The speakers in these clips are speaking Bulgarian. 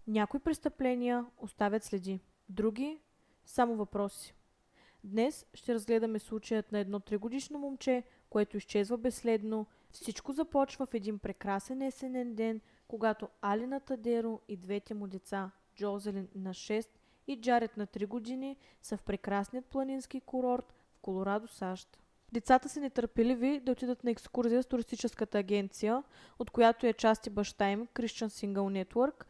Някои престъпления оставят следи, други само въпроси. Днес ще разгледаме случаят на едно 3-годишно момче, което изчезва безследно. Всичко започва в един прекрасен есенен ден, когато Алина Тадеро и двете му деца, Джозелин на 6 и Джаред на 3 години, са в прекрасният планински курорт в Колорадо, САЩ. Децата са нетърпеливи да отидат на екскурзия с туристическата агенция, от която е част и баща им, Christian Single Network,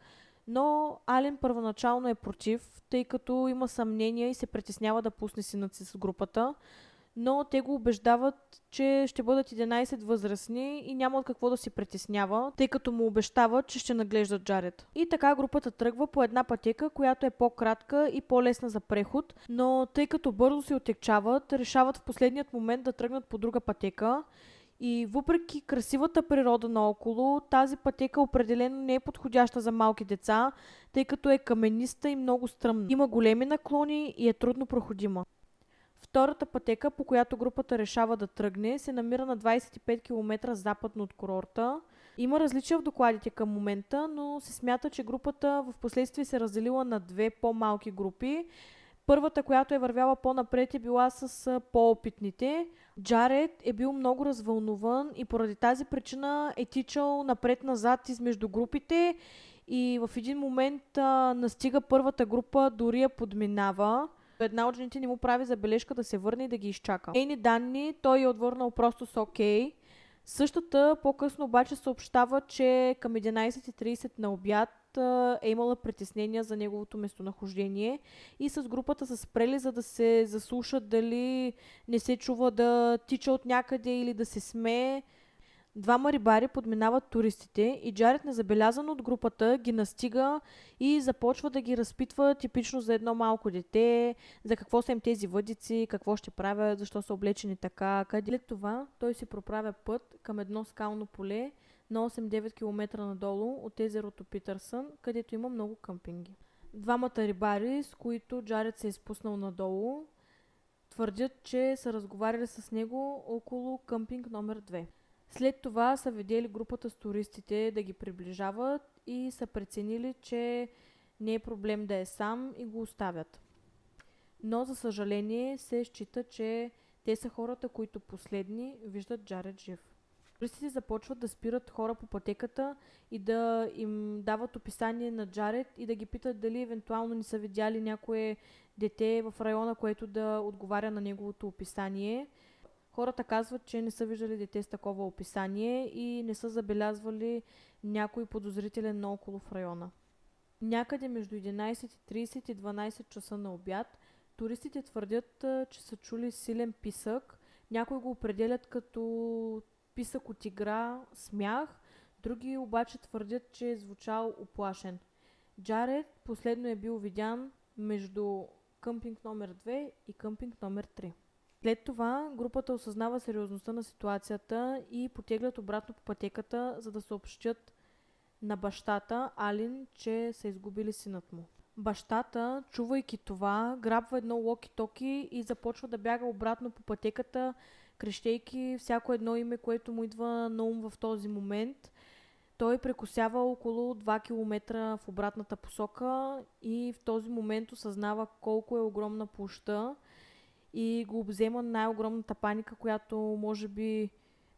но Ален първоначално е против, тъй като има съмнения и се притеснява да пусне синът си с групата, но те го убеждават, че ще бъдат 11 възрастни и няма от какво да се притеснява, тъй като му обещават, че ще наглеждат Джаред. И така групата тръгва по една пътека, която е по-кратка и по-лесна за преход, но тъй като бързо се отекчават, решават в последният момент да тръгнат по друга пътека. И въпреки красивата природа наоколо, тази пътека определено не е подходяща за малки деца, тъй като е камениста и много стръмна. Има големи наклони и е трудно проходима. Втората пътека, по която групата решава да тръгне, се намира на 25 км западно от курорта. Има различия в докладите към момента, но се смята, че групата в последствие се разделила на две по-малки групи. Първата, която е вървяла по-напред, е била с по-опитните. Джаред е бил много развълнуван и поради тази причина е тичал напред-назад измежду групите и в един момент настига първата група, дори я подминава. Една от жените не му прави забележка да се върне и да ги изчака. Нейни данни той е отвърнал просто с окей. Същата по-късно обаче съобщава, че към 11:30 на обяд е имала притеснения за неговото местонахождение и с групата са спрели, за да се заслушат дали не се чува да тича от някъде или да се смее. Двама рибари подминават туристите и Джаред, незабелязан от групата, ги настига и започва да ги разпитва типично за едно малко дете, за какво са им тези въдици, какво ще правят, защо са облечени така, къде. След това той си проправя път към едно скално поле на 8-9 км надолу от езерото Питърсън, където има много къмпинги. Двамата рибари, с които Джаред се е спуснал надолу, твърдят, че са разговаряли с него около къмпинг номер 2. След това са видели групата с туристите да ги приближават и са преценили, че не е проблем да е сам и го оставят. Но за съжаление се счита, че те са хората, които последни виждат Джаред жив. Туристите започват да спират хора по пътеката и да им дават описание на Джаред и да ги питат дали евентуално не са видяли някое дете в района, което да отговаря на неговото описание. Хората казват, че не са виждали дете с такова описание и не са забелязвали някой подозрителен наоколо в района. Някъде между 11:30 и 12 часа на обяд туристите твърдят, че са чули силен писък. Някои го определят като писък от игра, смях, други обаче твърдят, че е звучал уплашен. Джаред последно е бил видян между къмпинг номер 2 и къмпинг номер 3. След това групата осъзнава сериозността на ситуацията и потеглят обратно по пътеката, за да съобщят на бащата Алин, че са изгубили синът му. Бащата, чувайки това, грабва едно локи-токи и започва да бяга обратно по пътеката, крещейки всяко едно име, което му идва на ум в този момент. Той прекосява около 2 км в обратната посока и в този момент осъзнава колко е огромна площта и го обзема най-огромната паника, която може би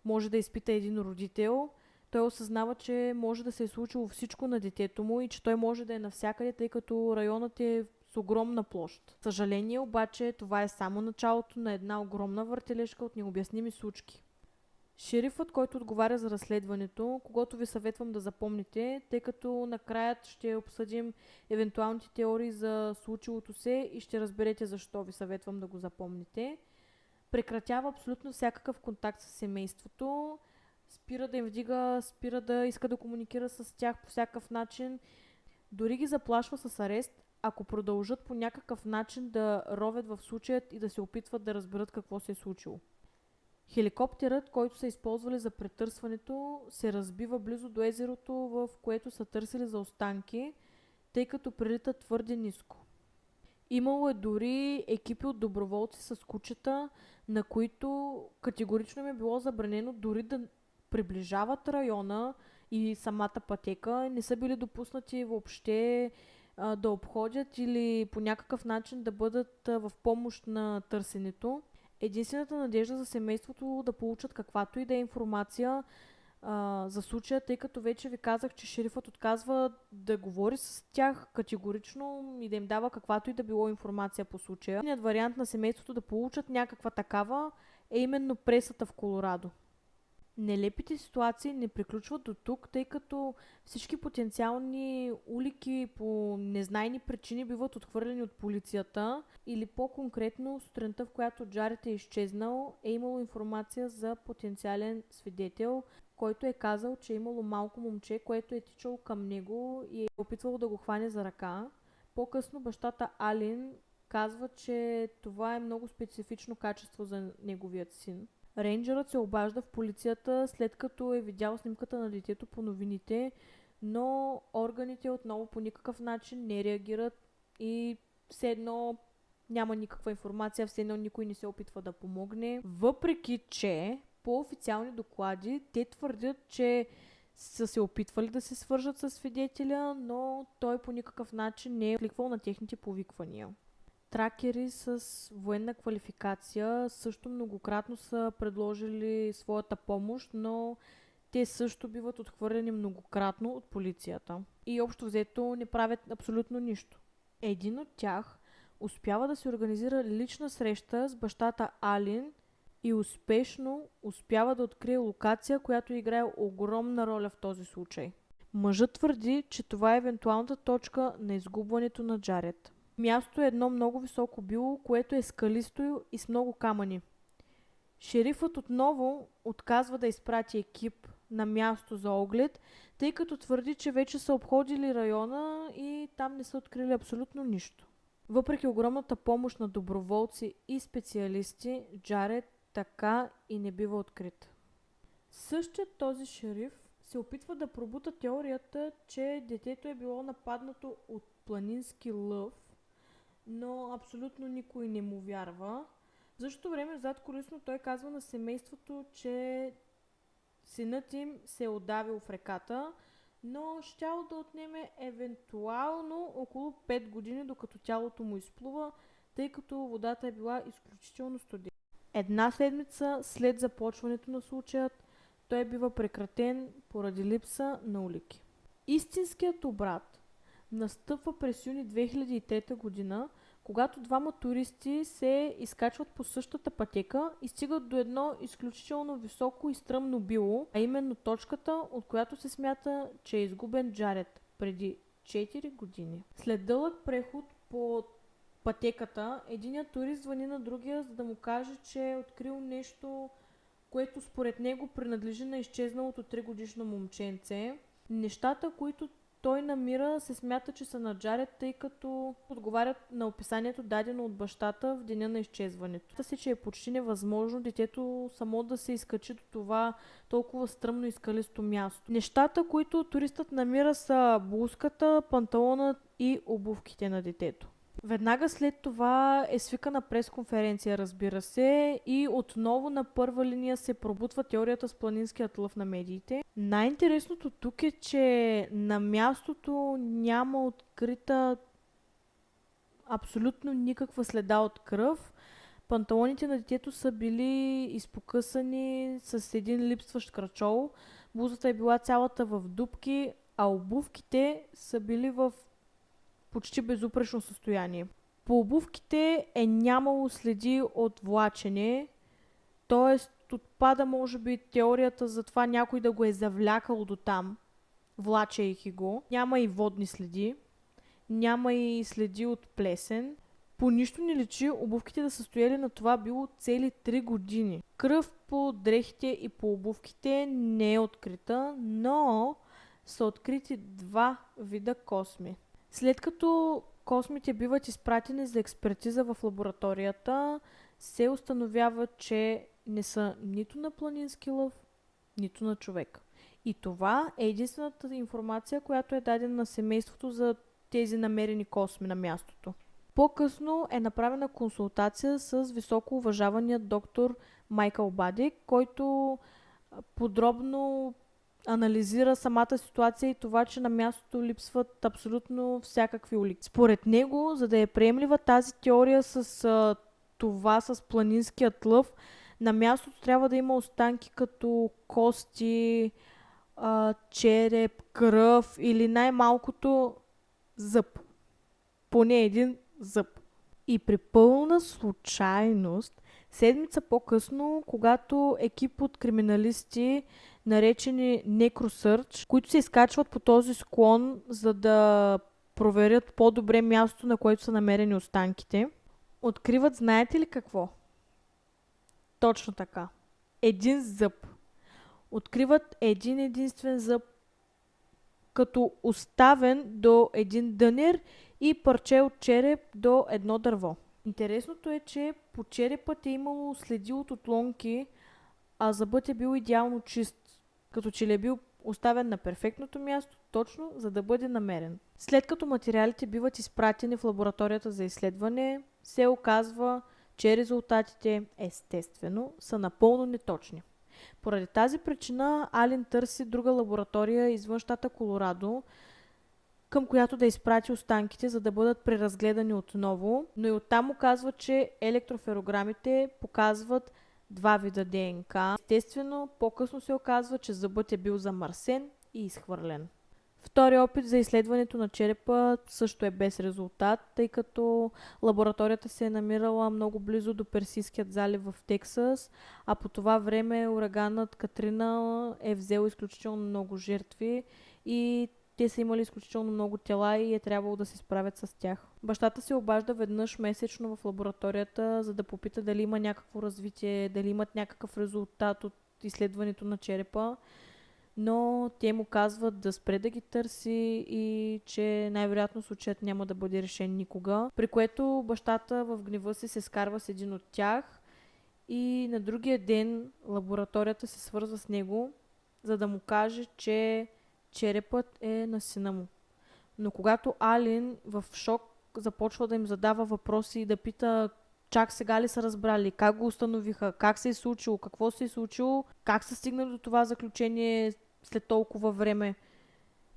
може да изпита един родител. Той осъзнава, че може да се е случило всичко на детето му и че той може да е навсякъде, тъй като районът е с огромна площ. Съжаление обаче, това е само началото на една огромна въртележка от необясними случки. Шерифът, който отговаря за разследването, когото ви съветвам да запомните, тъй като накрая ще обсъдим евентуалните теории за случилото се и ще разберете защо ви съветвам да го запомните. Прекратява абсолютно всякакъв контакт с семейството, спира да им вдига, спира да иска да комуникира с тях по всякакъв начин, дори ги заплашва с арест, ако продължат по някакъв начин да ровят в случаят и да се опитват да разберат какво се е случило. Хеликоптерът, който са използвали за претърсването, се разбива близо до езерото, в което са търсили за останки, тъй като прелита твърде ниско. Имало е дори екипи от доброволци с кучета, на които категорично им е било забранено дори да приближават района и самата пътека. Не са били допуснати въобще да обходят или по някакъв начин да бъдат в помощ на търсенето. Единствената надежда за семейството да получат каквато и да е информация за случая, тъй като вече ви казах, че шерифът отказва да говори с тях категорично и да им дава каквато и да било информация по случая. Единият вариант на семейството да получат някаква такава е именно пресата в Колорадо. Нелепите ситуации не приключват до тук, тъй като всички потенциални улики по незнайни причини биват отхвърлени от полицията, или по-конкретно сутринта, в която Джаред е изчезнал, е имало информация за потенциален свидетел, който е казал, че е имало малко момче, което е тичало към него и е опитвало да го хване за ръка. По-късно бащата Алин казва, че това е много специфично качество за неговият син. Рейнджърът се обажда в полицията, след като е видял снимката на детето по новините, но органите отново по никакъв начин не реагират и все едно няма никаква информация, все едно никой не се опитва да помогне. Въпреки че по официални доклади те твърдят, че са се опитвали да се свържат с свидетеля, но той по никакъв начин не е кликвал на техните повиквания. Тракери с военна квалификация също многократно са предложили своята помощ, но те също биват отхвърлени многократно от полицията. И общо взето не правят абсолютно нищо. Един от тях успява да се организира лична среща с бащата Алин и успешно успява да открие локация, която играе огромна роля в този случай. Мъжът твърди, че това е евентуалната точка на изгубването на Джаред. Място е едно много високо било, което е скалисто и с много камъни. Шерифът отново отказва да изпрати екип на място за оглед, тъй като твърди, че вече са обходили района и там не са открили абсолютно нищо. Въпреки огромната помощ на доброволци и специалисти, Джаред така и не бива открит. Същият този шериф се опитва да пробута теорията, че детето е било нападнато от планински лъв, но абсолютно никой не му вярва. В същото време задкулисно той казва на семейството, че синът им се е удавил в реката, но щяло да отнеме евентуално около 5 години, докато тялото му изплува, тъй като водата е била изключително студена. Една седмица след започването на случаят, той бива прекратен поради липса на улики. Истинският обрат настъпва през юни 2003 година, когато двама туристи се изкачват по същата пътека и стигат до едно изключително високо и стръмно било, а именно точката, от която се смята, че е изгубен Джаред преди 4 години. След дълъг преход по пътеката, единият турист звъни на другия, за да му каже, че е открил нещо, което според него принадлежи на изчезналото 3-годишно момченце. Нещата, които той намира, се смята, че са на Джаред, тъй като отговарят на описанието дадено от бащата в деня на изчезването. Смята се, че е почти невъзможно детето само да се изкачи до това толкова стръмно и скалисто място. Нещата, които туристът намира, са блузката, панталонът и обувките на детето. Веднага след това е свикана пресконференция, разбира се, и отново на първа линия се пробутва теорията с планинският лъв на медиите. Най-интересното тук е, че на мястото няма открита абсолютно никаква следа от кръв. Панталоните на детето са били изпокъсани с един липсващ крачол, блузата е била цялата в дупки, а обувките са били в почти безупречно състояние. По обувките е нямало следи от влачене, т.е. отпада може би теорията за това някой да го е завлякал до там, влачейки го. Няма и водни следи, няма и следи от плесен. По нищо не личи обувките да са стояли на това било цели 3 години. Кръв по дрехите и по обувките не е открита, но са открити 2 вида косми. След като космите биват изпратени за експертиза в лабораторията, се установява, че не са нито на планински лъв, нито на човек. И това е единствената информация, която е дадена на семейството за тези намерени косми на мястото. По-късно е направена консултация с високо уважавания доктор Майкъл Бадик, който подробно анализира самата ситуация и това, че на мястото липсват абсолютно всякакви улики. Според него, за да е приемлива тази теория с това с планинският лъв, на мястото трябва да има останки като кости, череп, кръв или най-малкото зъб. Поне един зъб. И при пълна случайност, седмица по-късно, когато екип от криминалисти, наречени Necrosеarch, които се изкачват по този склон, за да проверят по-добре мястото, на което са намерени останките, откриват, знаете ли какво? Точно така. Един зъб. Откриват един единствен зъб, като оставен до един дънер и парче от череп до едно дърво. Интересното е, че по черепът е имало следи от отломки, а зъбът е бил идеално чист, като че ли е бил оставен на перфектното място, точно за да бъде намерен. След като материалите биват изпратени в лабораторията за изследване, се оказва, че резултатите, естествено, са напълно неточни. Поради тази причина Ален търси друга лаборатория извън щата Колорадо, към която да изпрати останките, за да бъдат преразгледани отново, но и оттам оказва, че електроферограмите показват два вида ДНК. Естествено, по-късно се оказва, че зъбът е бил замърсен и изхвърлен. Втори опит за изследването на черепа също е без резултат, тъй като лабораторията се е намирала много близо до Персийският залив в Тексас, а по това време ураганът Катрина е взел изключително много жертви и те са имали изключително много тела и е трябвало да се справят с тях. Бащата се обажда веднъж месечно в лабораторията, за да попита дали има някакво развитие, дали имат някакъв резултат от изследването на черепа, но те му казват да спре да ги търси и че най-вероятно случаят няма да бъде решен никога, при което бащата в гнева си се скарва с един от тях и на другия ден лабораторията се свързва с него, за да му каже, че черепът е на сина му. Но когато Ален в шок започва да им задава въпроси и да пита чак сега ли са разбрали, как го установиха, как се е случило, какво се е случило, как са стигнали до това заключение след толкова време,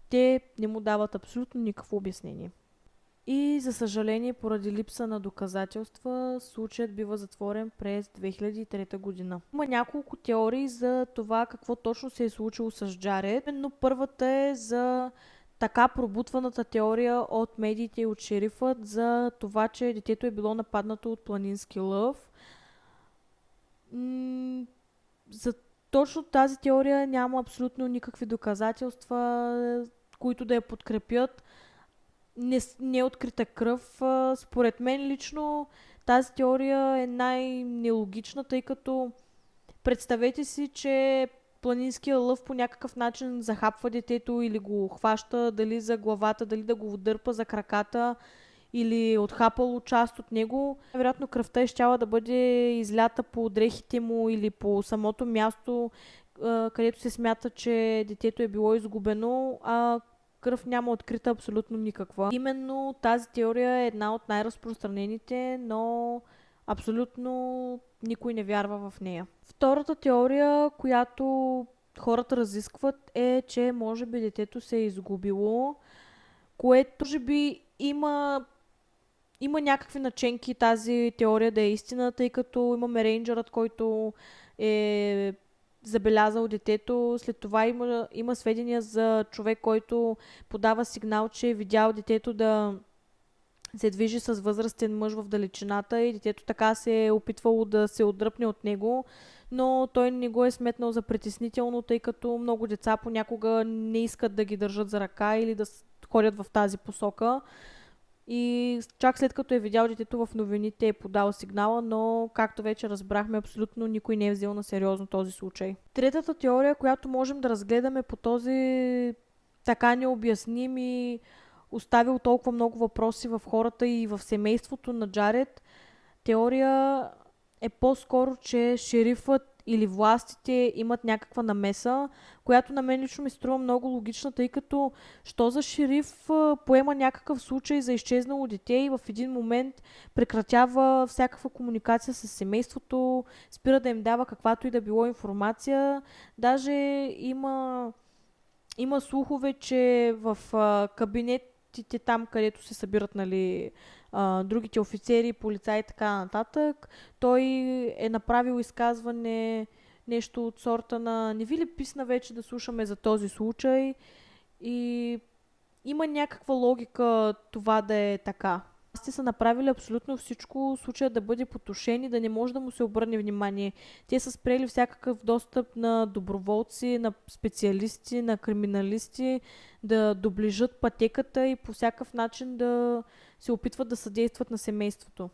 те не му дават абсолютно никакво обяснение. И за съжаление, поради липса на доказателства, случаят бива затворен през 2003 година. Има няколко теории за това какво точно се е случило с Джаред, но първата е за така пробутваната теория от медиите и от шерифът за това, че детето е било нападнато от планински лъв. За точно тази теория няма абсолютно никакви доказателства, които да я подкрепят. Не е открита кръв. Според мен лично тази теория е най-нелогична, тъй като представете си, че планинския лъв по някакъв начин захапва детето или го хваща, дали за главата, дали да го дърпа за краката или е отхапало част от него. Вероятно кръвта е щяла да бъде излята по дрехите му или по самото място, където се смята, че детето е било изгубено, а кръв няма открита абсолютно никаква. Именно тази теория е една от най-разпространените, но абсолютно никой не вярва в нея. Втората теория, която хората разискват, е, че може би детето се е изгубило, което може би има някакви наченки тази теория да е истина, тъй като имаме рейнджерът, който е забелязал детето. След това има сведения за човек, който подава сигнал, че е видял детето да се движи с възрастен мъж в далечината и детето така се е опитвало да се отдръпне от него, но той не го е сметнал за притеснително, тъй като много деца понякога не искат да ги държат за ръка или да ходят в тази посока. И чак след като е видял детето в новините е подал сигнала, но както вече разбрахме, абсолютно никой не е взел на сериозно този случай. Третата теория, която можем да разгледаме по този така необясним и оставил толкова много въпроси в хората и в семейството на Джаред, теория е по-скоро, че шерифът или властите имат някаква намеса, която на мен лично ми струва много логична, тъй като що за шериф поема някакъв случай за изчезнало дете и в един момент прекратява всякаква комуникация с семейството, спира да им дава каквато и да било информация. Даже има Има слухове, че в кабинетите там, където се събират, нали, другите офицери, полицаи и така нататък, той е направил изказване, нещо от сорта на не ви ли писна вече да слушаме за този случай, и има някаква логика това да е така. Те са направили абсолютно всичко случая да бъде потушен и да не може да му се обърне внимание. Те са спрели всякакъв достъп на доброволци, на специалисти, на криминалисти да доближат пътеката и по всякакъв начин да се опитват да съдействат на семейството.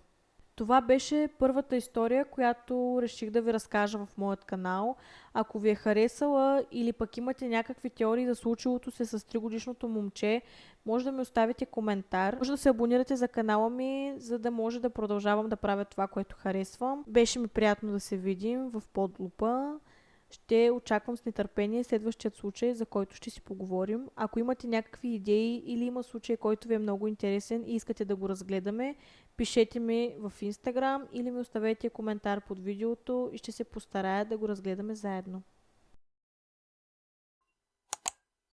Това беше първата история, която реших да ви разкажа в моят канал. Ако ви е харесала или пък имате някакви теории за случилото се с 3-годишното момче, може да ми оставите коментар. Може да се абонирате за канала ми, за да може да продължавам да правя това, което харесвам. Беше ми приятно да се видим в подлупа. Ще очаквам с нетърпение следващият случай, за който ще си поговорим. Ако имате някакви идеи или има случай, който ви е много интересен и искате да го разгледаме, пишете ми в Instagram или ми оставете коментар под видеото и ще се постарая да го разгледаме заедно.